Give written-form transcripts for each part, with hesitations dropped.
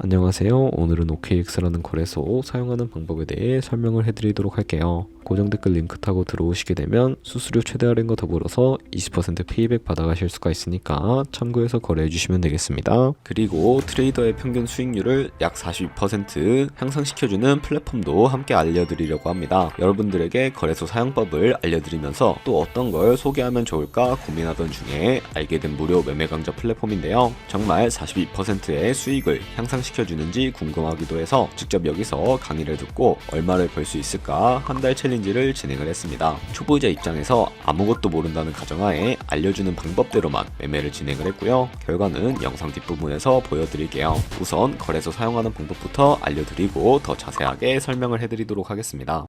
안녕하세요. 오늘은 OKX라는 거래소 사용하는 방법에 대해 설명을 해드리도록 할게요. 고정 댓글 링크 타고 들어오시게 되면 수수료 최대 할인과 더불어서 20% 피드백 받아가실 수가 있으니까 참고해서 거래해 주시면 되겠습니다. 그리고 트레이더의 평균 수익률을 약 42% 향상시켜주는 플랫폼도 함께 알려드리려고 합니다. 여러분들에게 거래소 사용법을 알려드리면서 또 어떤 걸 소개하면 좋을까 고민하던 중에 알게 된 무료 매매 강좌 플랫폼인데요. 정말 42%의 수익을 향상시켜주는지 궁금하기도 해서 직접 여기서 강의를 듣고 얼마를 벌 수 있을까 한 달 챌린지를 진행을 했습니다. 초보자 입장에서 아무것도 모른다는 가정하에 알려주는 방법대로만 매매를 진행을 했고요. 결과는 영상 뒷부분에서 보여드릴게요. 우선 거래소 사용하는 방법부터 알려드리고 더 자세하게 설명을 해드리도록 하겠습니다.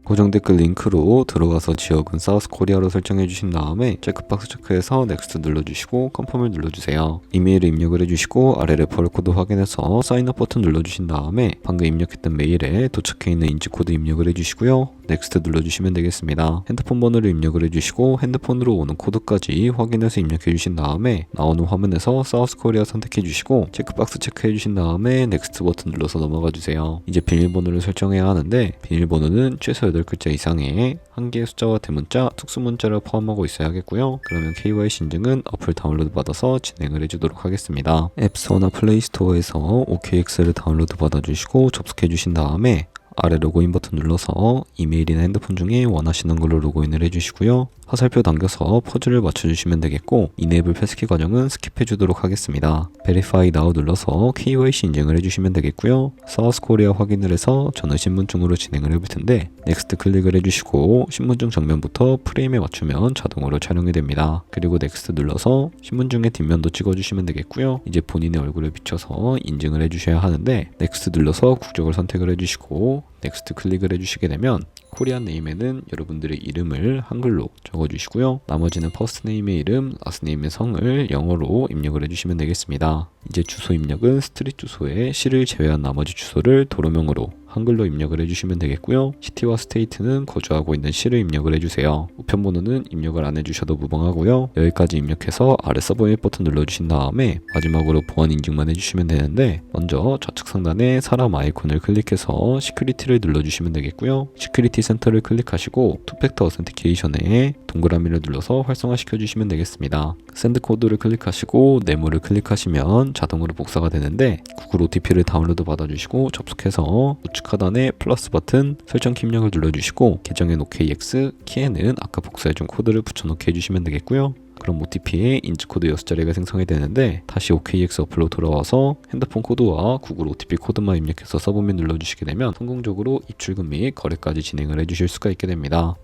고정 댓글 링크로 들어가서 지역은 사우스 코리아로 설정해 주신 다음에 체크박스 체크해서 넥스트 눌러주시고 컨펌을 눌러주세요. 이메일을 입력을 해주시고 아래 레퍼럴 코드 확인해서 사인업 버튼 눌러주신 다음에 방금 입력했던 메일에 도착해 있는 인증코드 입력을 해주시고요. 넥스트 눌러주시면 되겠습니다. 핸드폰 번호를 입력을 해주시고 핸드폰으로 오는 코드까지 확인해서 입력해 주신 다음에 나오는 화면에서 사우스 코리아 선택해 주시고 체크박스 체크해 주신 다음에 넥스트 버튼 눌러서 넘어가 주세요. 이제 비밀번호를 설정해야 하는데 비밀번호는 최소 8글자 이상의 한 개의 숫자와 대문자, 특수문자를 포함하고 있어야 하겠고요. 그러면 KYC 인증은 어플 다운로드 받아서 진행을 해주도록 하겠습니다. 앱스토어나 플레이스토어에서 OKX를 다운로드 받아주시고 접속해 주신 다음에 아래 로그인 버튼 눌러서 이메일이나 핸드폰 중에 원하시는 걸로 로그인을 해주시고요. 화살표 당겨서 퍼즐을 맞춰주시면 되겠고 이네이블 패스키 과정은 스킵해 주도록 하겠습니다. Verify Now 눌러서 KYC 인증을 해주시면 되겠고요. 사우스 코리아 확인을 해서 저는 신분증으로 진행을 해볼 텐데 넥스트 클릭을 해주시고 신분증 정면부터 프레임에 맞추면 자동으로 촬영이 됩니다. 그리고 넥스트 눌러서 신분증의 뒷면도 찍어주시면 되겠고요. 이제 본인의 얼굴을 비춰서 인증을 해주셔야 하는데 넥스트 눌러서 국적을 선택을 해주시고 넥스트 클릭을 해주시게 되면 코리안 네임에는 여러분들의 이름을 한글로 적어주시고요. 나머지는 퍼스트 네임의 이름, 라스트 네임의 성을 영어로 입력을 해주시면 되겠습니다. 이제 주소 입력은 스트릿 주소에 시를 제외한 나머지 주소를 도로명으로 한글로 입력을 해주시면 되겠고요. 시티와 스테이트는 거주하고 있는 시를 입력을 해주세요. 우편번호는 입력을 안 해주셔도 무방하고요. 여기까지 입력해서 아래 서브밋 버튼 눌러주신 다음에 마지막으로 보안 인증만 해주시면 되는데 먼저 좌측 상단에 사람 아이콘을 클릭해서 시큐리티를 눌러주시면 되겠고요. 시큐리티 센터를 클릭하시고 투팩터 어센티케이션에 동그라미를 눌러서 활성화시켜 주시면 되겠습니다. 샌드 코드를 클릭하시고 네모를 클릭하시면 자동으로 복사가 되는데 구글 OTP를 다운로드 받아주시고 접속해서 우측 하단에 플러스 버튼 설정 키 입력을 눌러주시고 계정엔 OKX, 키에는 아까 복사해준 코드를 붙여넣기 해주시면 되겠고요. 그럼 OTP에 인증코드 6자리가 생성이 되는데 다시 OKX 어플로 돌아와서 핸드폰 코드와 구글 OTP 코드만 입력해서 서브밋 눌러주시게 되면 성공적으로 입출금 및 거래까지 진행을 해주실 수가 있게 됩니다.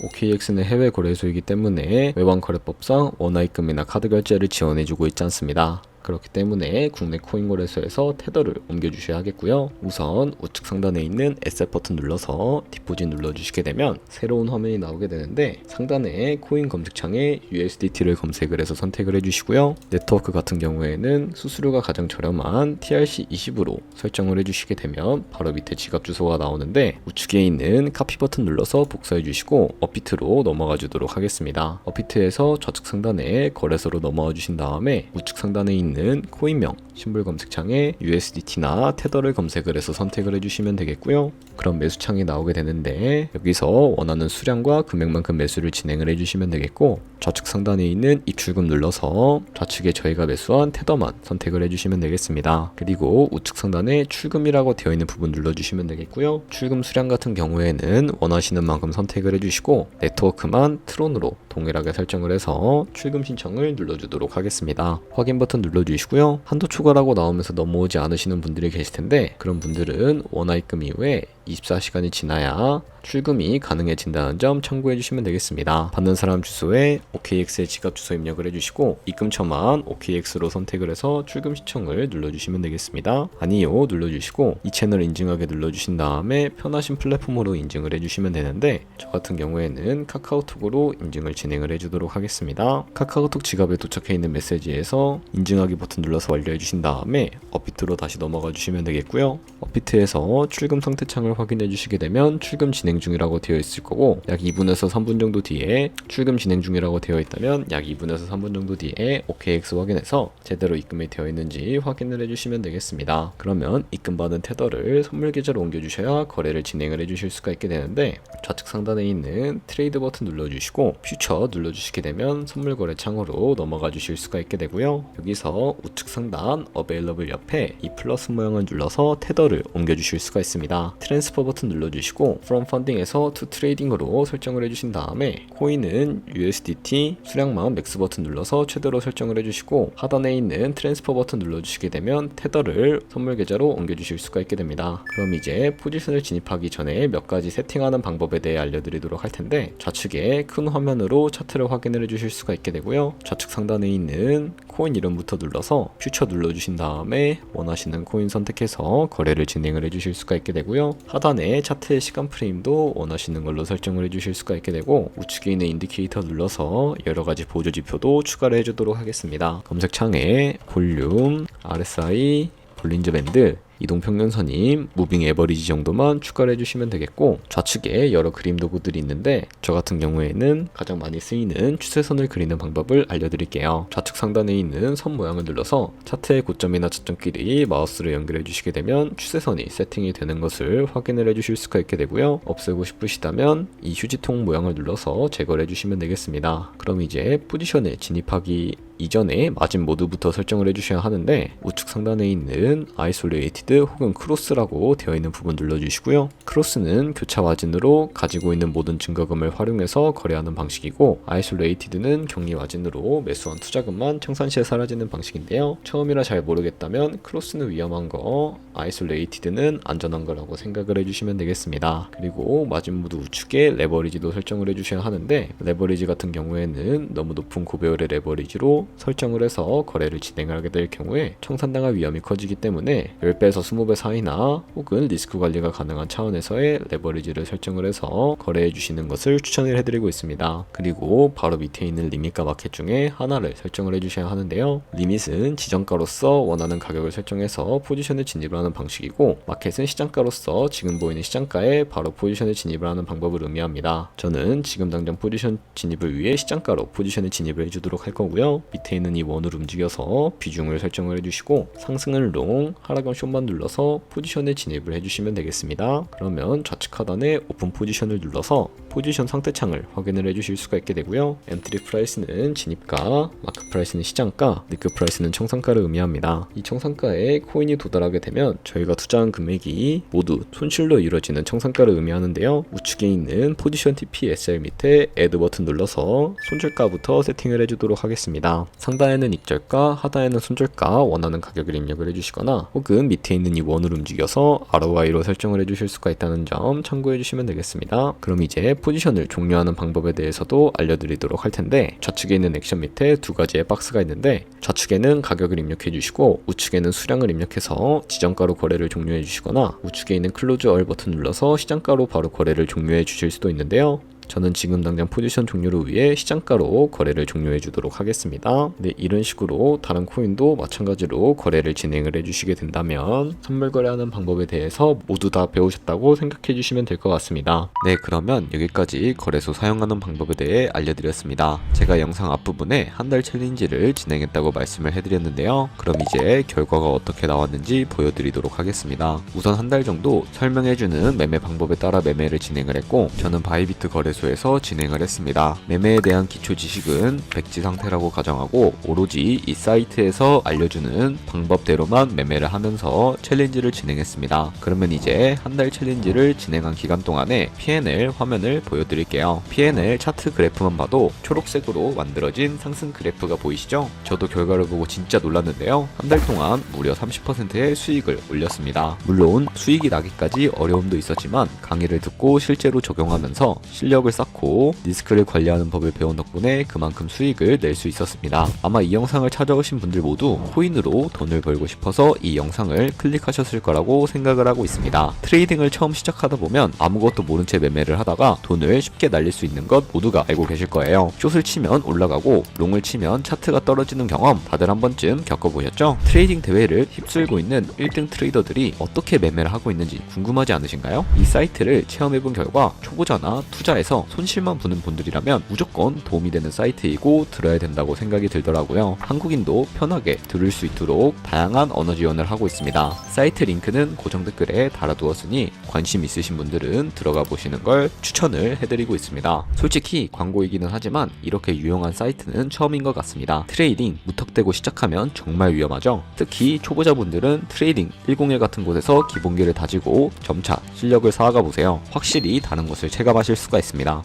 OKX는 해외 거래소이기 때문에 외환거래법상 원화입금이나 카드 결제를 지원해주고 있지 않습니다. 그렇기 때문에 국내 코인 거래소에서 테더를 옮겨주셔야 하겠고요. 우선 우측 상단에 있는 에셋 버튼 눌러서 디포짓 눌러주시게 되면 새로운 화면이 나오게 되는데 상단에 코인 검색창에 USDT를 검색을 해서 선택을 해주시고요. 네트워크 같은 경우에는 수수료가 가장 저렴한 TRC20으로 설정을 해주시게 되면 바로 밑에 지갑 주소가 나오는데 우측에 있는 카피 버튼 눌러서 복사해 주시고 업비트로 넘어가 주도록 하겠습니다. 업비트에서 좌측 상단에 거래소로 넘어와 주신 다음에 우측 상단에 있는 코인명 심볼 검색창에 USDT나 테더를 검색을 해서 선택을 해주시면 되겠고요. 그럼 매수창이 나오게 되는데 여기서 원하는 수량과 금액만큼 매수를 진행을 해주시면 되겠고 좌측 상단에 있는 입출금 눌러서 좌측에 저희가 매수한 테더만 선택을 해주시면 되겠습니다. 그리고 우측 상단에 출금이라고 되어 있는 부분 눌러주시면 되겠고요. 출금 수량 같은 경우에는 원하시는 만큼 선택을 해주시고 네트워크만 트론으로 동일하게 설정을 해서 출금 신청을 눌러주도록 하겠습니다. 확인 버튼 눌러주시고요. 한도 초과라고 나오면서 넘어오지 않으시는 분들이 계실 텐데 그런 분들은 원화입금 이후에 24시간이 지나야 출금이 가능해진다는 점 참고해 주시면 되겠습니다. 받는 사람 주소에 OKX의 지갑 주소 입력을 해주시고 입금처만 OKX로 선택을 해서 출금 신청을 눌러주시면 되겠습니다. 아니요 눌러주시고 이 채널 인증하게 눌러주신 다음에 편하신 플랫폼으로 인증을 해주시면 되는데 저 같은 경우에는 카카오톡으로 인증을 진행을 해주도록 하겠습니다. 카카오톡 지갑에 도착해 있는 메시지에서 인증하기 버튼 눌러서 완료해 주신 다음에 업비트로 다시 넘어가 주시면 되겠고요. 업비트에서 출금 상태 창을 설정을 확인해 주시게 되면 출금 진행 중이라고 되어 있을 거고, 약 2분에서 3분 정도 뒤에 출금 진행 중이라고 되어 있다면 약 2분에서 3분 정도 뒤에 OKX 확인해서 제대로 입금이 되어 있는지 확인을 해주시면 되겠습니다. 그러면 입금받은 테더를 선물 계좌로 옮겨주셔야 거래를 진행을 해주실 수가 있게 되는데, 좌측 상단에 있는 트레이드 버튼 눌러주시고 퓨처 눌러주시게 되면 선물 거래 창으로 넘어가 주실 수가 있게 되고요. 여기서 우측 상단 어베일러블 옆에 이 플러스 모양을 눌러서 테더를 옮겨주실 수가 있습니다. 트랜스퍼 버튼 눌러주시고 From Funding에서 To Trading으로 설정을 해주신 다음에 코인은 USDT 수량만 맥스 버튼 눌러서 최대로 설정을 해주시고, 하단에 있는 트랜스퍼 버튼 눌러주시게 되면 테더를 선물 계좌로 옮겨주실 수가 있게 됩니다. 그럼 이제 포지션을 진입하기 전에 몇 가지 세팅하는 방법에 대해 알려드리도록 할 텐데, 좌측에 큰 화면으로 차트를 확인을 해주실 수가 있게 되고요. 좌측 상단에 있는 코인 이름부터 눌러서 퓨처 눌러주신 다음에 원하시는 코인 선택해서 거래를 진행을 해주실 수가 있게 되고요. 하단에 차트의 시간 프레임도 원하시는 걸로 설정을 해주실 수가 있게 되고, 우측에 있는 인디케이터 눌러서 여러가지 보조 지표도 추가를 해주도록 하겠습니다. 검색창에 볼륨, RSI, 볼린저 밴드, 이동평균선임, 무빙 에버리지 정도만 추가를 해주시면 되겠고, 좌측에 여러 그림 도구들이 있는데 저 같은 경우에는 가장 많이 쓰이는 추세선을 그리는 방법을 알려드릴게요. 좌측 상단에 있는 선 모양을 눌러서 차트의 고점이나 저점끼리 마우스를 연결해 주시게 되면 추세선이 세팅이 되는 것을 확인을 해주실 수가 있게 되고요. 없애고 싶으시다면 이 휴지통 모양을 눌러서 제거를 해주시면 되겠습니다. 그럼 이제 포지션에 진입하기 이전에 마진 모드부터 설정을 해주셔야 하는데, 우측 상단에 있는 아이솔레이티드 혹은 크로스라고 되어 있는 부분 눌러주시고요. 크로스는 교차 마진으로 가지고 있는 모든 증거금을 활용해서 거래하는 방식이고, 아이솔레이티드는 격리 마진으로 매수한 투자금만 청산 시에 사라지는 방식인데요. 처음이라 잘 모르겠다면 크로스는 위험한 거, 아이솔레이티드는 안전한 거라고 생각을 해주시면 되겠습니다. 그리고 마진 모드 우측에 레버리지도 설정을 해주셔야 하는데, 레버리지 같은 경우에는 너무 높은 고배율의 레버리지로 설정을 해서 거래를 진행을 하게 될 경우에 청산당할 위험이 커지기 때문에 10배에서 20배 사이나 혹은 리스크 관리가 가능한 차원에서의 레버리지를 설정을 해서 거래해 주시는 것을 추천을 해드리고 있습니다. 그리고 바로 밑에 있는 리밋과 마켓 중에 하나를 설정을 해주셔야 하는데요. 리밋은 지정가로서 원하는 가격을 설정해서 포지션에 진입을 하는 방식이고, 마켓은 시장가로서 지금 보이는 시장가에 바로 포지션에 진입을 하는 방법을 의미합니다. 저는 지금 당장 포지션 진입을 위해 시장가로 포지션에 진입을 해주도록 할 거고요. 밑에 있는 이 원을 움직여서 비중을 설정을 해주시고, 상승은 롱, 하락은 숏만 눌러서 포지션에 진입을 해주시면 되겠습니다. 그러면 좌측 하단에 오픈 포지션을 눌러서 포지션 상태창을 확인을 해주실 수가 있게 되고요. 엔트리 프라이스는 진입가, 마크 프라이스는 시장가, 니크 프라이스는 청산가를 의미합니다. 이 청산가에 코인이 도달하게 되면 저희가 투자한 금액이 모두 손실로 이루어지는 청산가를 의미하는데요. 우측에 있는 포지션 TP SR 밑에 애드 버튼 눌러서 손절가부터 세팅을 해주도록 하겠습니다. 상단에는 익절가, 하단에는 손절가 원하는 가격을 입력을 해주시거나, 혹은 밑에 있는 이 원을 움직여서 ROI로 설정을 해주실 수가 있다는 점 참고해 주시면 되겠습니다. 그럼 이제 포지션을 종료하는 방법에 대해서도 알려드리도록 할 텐데, 좌측에 있는 액션 밑에 두 가지의 박스가 있는데, 좌측에는 가격을 입력해 주시고 우측에는 수량을 입력해서 지정가로 거래를 종료해 주시거나, 우측에 있는 클로즈 얼 버튼 눌러서 시장가로 바로 거래를 종료해 주실 수도 있는데요. 저는 지금 당장 포지션 종료를 위해 시장가로 거래를 종료해 주도록 하겠습니다. 네, 이런 식으로 다른 코인도 마찬가지로 거래를 진행을 해주시게 된다면 선물 거래하는 방법에 대해서 모두 다 배우셨다고 생각해 주시면 될 것 같습니다. 네, 그러면 여기까지 거래소 사용하는 방법에 대해 알려드렸습니다. 제가 영상 앞부분에 한 달 챌린지를 진행했다고 말씀을 해드렸는데요. 그럼 이제 결과가 어떻게 나왔는지 보여드리도록 하겠습니다. 우선 한 달 정도 설명해주는 매매 방법에 따라 매매를 진행을 했고, 저는 바이비트 거래소에서 진행을 했습니다. 매매에 대한 기초 지식은 백지 상태라고 가정하고, 오로지 이 사이트에서 알려주는 방법대로만 매매를 하면서 챌린지를 진행했습니다. 그러면 이제 한 달 챌린지를 진행한 기간 동안에 P&L 화면을 보여드릴게요. P&L 차트 그래프만 봐도 초록색으로 만들어진 상승 그래프가 보이시죠? 저도 결과를 보고 진짜 놀랐는데요. 한 달 동안 무려 30%의 수익을 올렸습니다. 물론 수익이 나기까지 어려움도 있었지만 강의를 듣고 실제로 적용하면서 실력을 실력을 쌓고 리스크를 관리하는 법을 배운 덕분에 그만큼 수익을 낼 수 있었습니다. 아마 이 영상을 찾아오신 분들 모두 코인으로 돈을 벌고 싶어서 이 영상을 클릭하셨을 거라고 생각을 하고 있습니다. 트레이딩을 처음 시작하다 보면 아무것도 모른 채 매매를 하다가 돈을 쉽게 날릴 수 있는 것 모두가 알고 계실 거예요. 숏을 치면 올라가고 롱을 치면 차트가 떨어지는 경험 다들 한 번쯤 겪어보셨죠? 트레이딩 대회를 휩쓸고 있는 1등 트레이더들이 어떻게 매매를 하고 있는지 궁금하지 않으신가요? 이 사이트를 체험해본 결과 초보자나 투자에서 손실만 보는 분들이라면 무조건 도움이 되는 사이트이고 들어야 된다고 생각이 들더라고요. 한국인도 편하게 들을 수 있도록 다양한 언어 지원을 하고 있습니다. 사이트 링크는 고정 댓글에 달아두었으니 관심 있으신 분들은 들어가 보시는 걸 추천을 해드리고 있습니다. 솔직히 광고이기는 하지만 이렇게 유용한 사이트는 처음인 것 같습니다. 트레이딩 무턱대고 시작하면 정말 위험하죠. 특히 초보자분들은 트레이딩 101 같은 곳에서 기본기를 다지고 점차 실력을 쌓아가 보세요. 확실히 다른 것을 체감하실 수가 있습니다.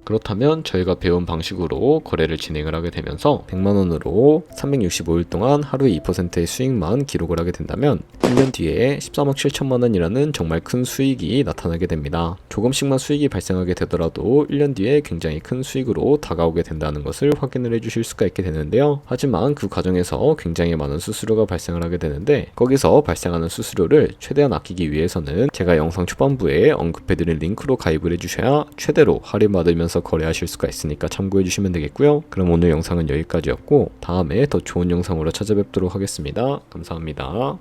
그렇다면 저희가 배운 방식으로 거래를 진행을 하게 되면서 100만원으로 365일 동안 하루에 2%의 수익만 기록을 하게 된다면 1년 뒤에 13억 7천만원이라는 정말 큰 수익이 나타나게 됩니다. 조금씩만 수익이 발생하게 되더라도 1년 뒤에 굉장히 큰 수익으로 다가오게 된다는 것을 확인을 해주실 수가 있게 되는데요. 하지만 그 과정에서 굉장히 많은 수수료가 발생을 하게 되는데 거기서 발생하는 수수료를 최대한 아끼기 위해서는 제가 영상 초반부에 언급해드린 링크로 가입을 해주셔야 최대로 할인받으면서 거래하실 수가 있으니까 참고해 주시면 되겠고요. 그럼 오늘 영상은 여기까지였고 다음에 더 좋은 영상으로 찾아뵙도록 하겠습니다. 감사합니다.